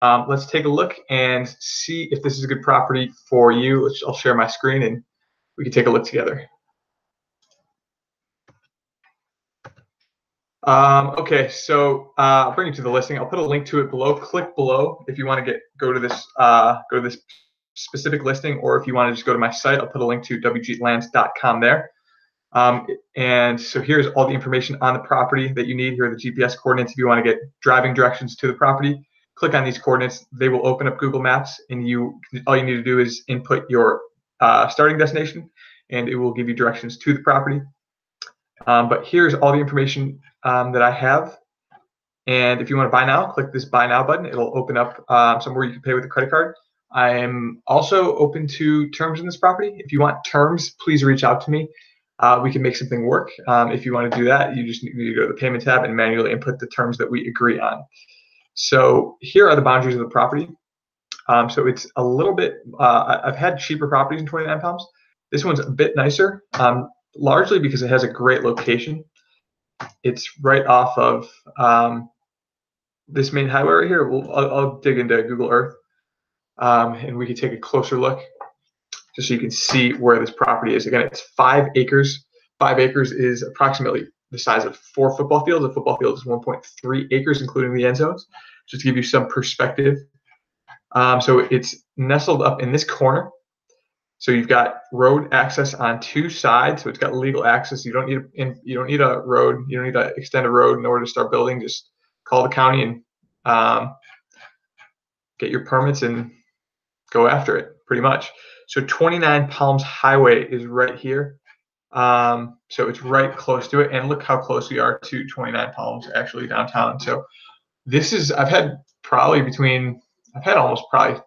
Let's take a look and see if this is a good property for you. I'll share my screen and we can take a look together. Okay, so I'll bring you to the listing. I'll put a link to it below. Click below if you want to go to this specific listing, or if you want to just go to my site, I'll put a link to wglands.com there. And so here's all the information on the property that you need. Here are the GPS coordinates if you want to get driving directions to the property. Click on these coordinates. They will open up Google Maps, and all you need to do is input your starting destination, and it will give you directions to the property. But here's all the information that I have. And if you want to buy now, click this buy now button. It'll open up somewhere you can pay with a credit card. I'm also open to terms in this property. If you want terms, please reach out to me. We can make something work. If you want to do that, you just need to go to the payment tab and manually input the terms that we agree on. So here are the boundaries of the property. So it's a little bit, I've had cheaper properties in 29 Palms. This one's a bit nicer, largely because it has a great location. It's right off of this main highway right here. I'll dig into Google Earth and we can take a closer look just so you can see where this property is. Again, it's 5 acres. 5 acres is approximately the size of 4 football fields. A football field is 1.3 acres, including the end zones, just to give you some perspective. So it's nestled up in this corner. So you've got road access on 2 sides. So it's got legal access. You don't need a road. You don't need to extend a road in order to start building. Just call the county and get your permits and go after it, pretty much. So 29 Palms Highway is right here. So it's right close to it. And look how close we are to 29 Palms, actually downtown. So this is, I've had almost probably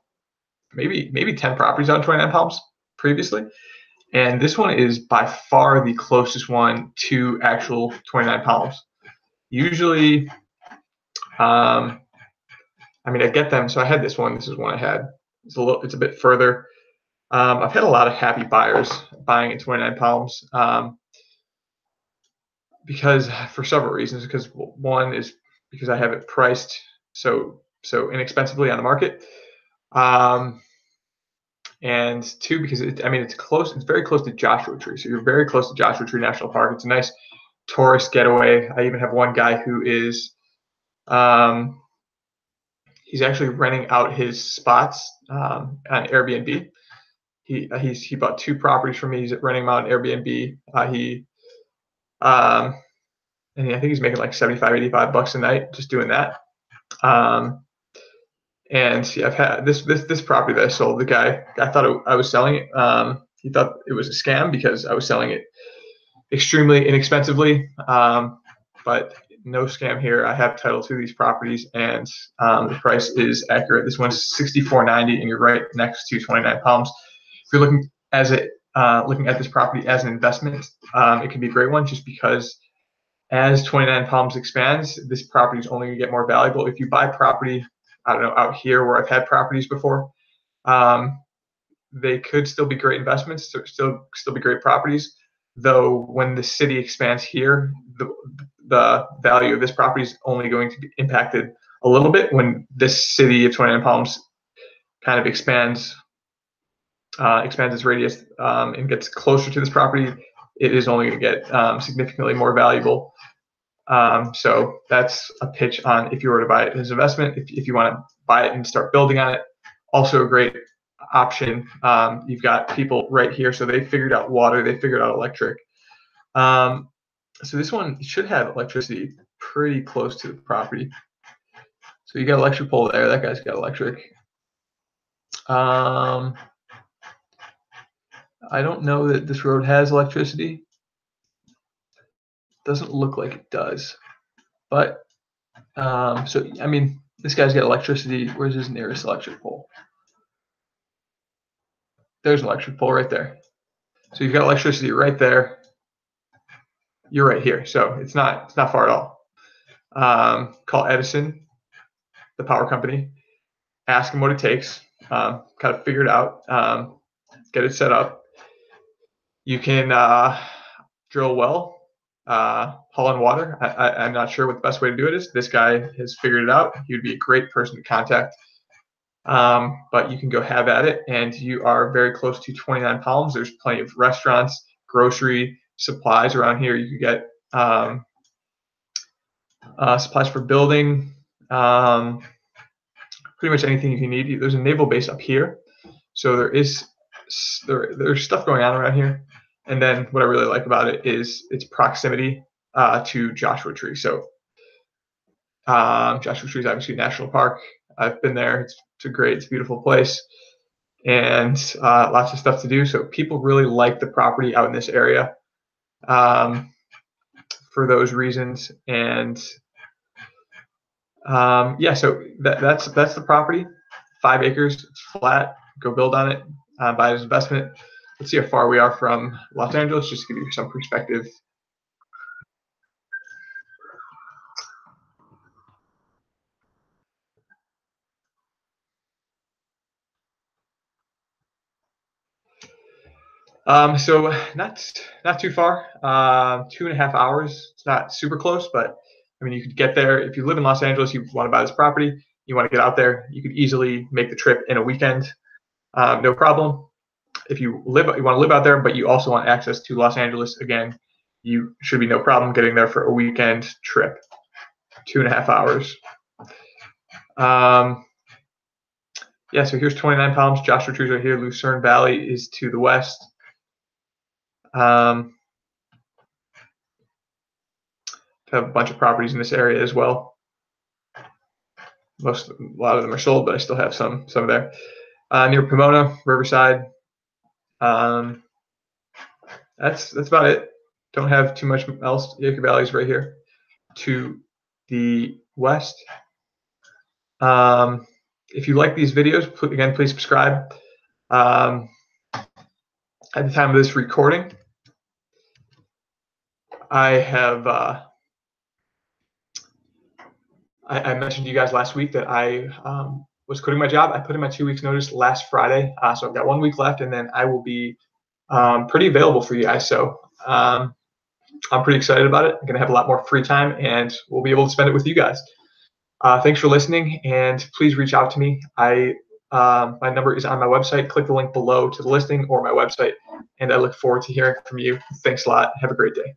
maybe 10 properties on 29 Palms previously. And this one is by far the closest one to actual 29 Palms. Usually, I get them. So I had this one. This is one I had. It's a bit further. I've had a lot of happy buyers buying at 29 Palms because for several reasons. Because one is because I have it priced so inexpensively on the market, and 2 because it's close. It's very close to Joshua Tree. So you're very close to Joshua Tree National Park. It's a nice tourist getaway. I even have one guy who is he's actually renting out his spots on Airbnb. He bought 2 properties from me. He's renting them out on Airbnb. And I think he's making like $75-$85 a night just doing that. And yeah, I've had this property that I sold. The guy, I thought I was selling it. He thought it was a scam because I was selling it extremely inexpensively. But no scam here. I have title to these properties, and the price is accurate. This one's $64.90, and you're right next to 29 Palms. If you're looking at this property as an investment, it can be a great one just because as 29 Palms expands, this property is only going to get more valuable. If you buy property, I don't know, out here where I've had properties before, they could still be great investments, still be great properties. Though when the city expands here, the value of this property is only going to be impacted a little bit when this city of 29 Palms kind of expands its radius and gets closer to this property. It is only going to get significantly more valuable. So that's a pitch on if you were to buy it as an investment. If you want to buy it and start building on it, also a great option. You've got people right here, so they figured out water, they figured out electric. So this one should have electricity pretty close to the property. So you got electric pole there. That guy's got electric. I don't know that this road has electricity. Doesn't look like it does. But this guy's got electricity. Where's his nearest electric pole? There's an electric pole right there. So you've got electricity right there. You're right here, so it's not far at all. Call Edison, the power company. Ask them what it takes. Kind of figure it out. Get it set up. You can drill a well, haul in water. I'm not sure what the best way to do it is. This guy has figured it out. He would be a great person to contact but you can go have at it, and you are very close to 29 Palms. There's plenty of restaurants, grocery, supplies around here. You can get supplies for building, pretty much anything you need. There's a naval base up here, so there's stuff going on around here. And then what I really like about it is its proximity to Joshua Tree. So Joshua Tree is obviously a national park. I've been there. It's a beautiful place, and lots of stuff to do. So people really like the property out in this area for those reasons. And yeah, so that's the property. 5 acres. It's flat. Go build on it. Buy it as investment. Let's see how far we are from Los Angeles, just to give you some perspective. So not too far. 2.5 hours. It's not super close, but I mean, you could get there if you live in Los Angeles. You want to buy this property. You want to get out there. You could easily make the trip in a weekend. No problem. If you want to live out there, but you also want access to Los Angeles, again, you should be no problem getting there for a weekend trip. 2.5 hours. Yeah, so here's 29 Palms. Joshua Tree's right here. Lucerne Valley is to the west. Have a bunch of properties in this area as well. A lot of them are sold, but I still have some there. Near Pomona, Riverside. That's about it. Don't have too much else. Yucca Valley's right here to the west. If you like these videos, again, please subscribe. At the time of this recording, I have I mentioned to you guys last week that I was quitting my job. I put in my 2 weeks notice last Friday, so I've got 1 week left, and then I will be pretty available for you guys. So I'm pretty excited about it. I'm going to have a lot more free time, and we'll be able to spend it with you guys. Thanks for listening, and please reach out to me. My number is on my website. Click the link below to the listing or my website, and I look forward to hearing from you. Thanks a lot. Have a great day.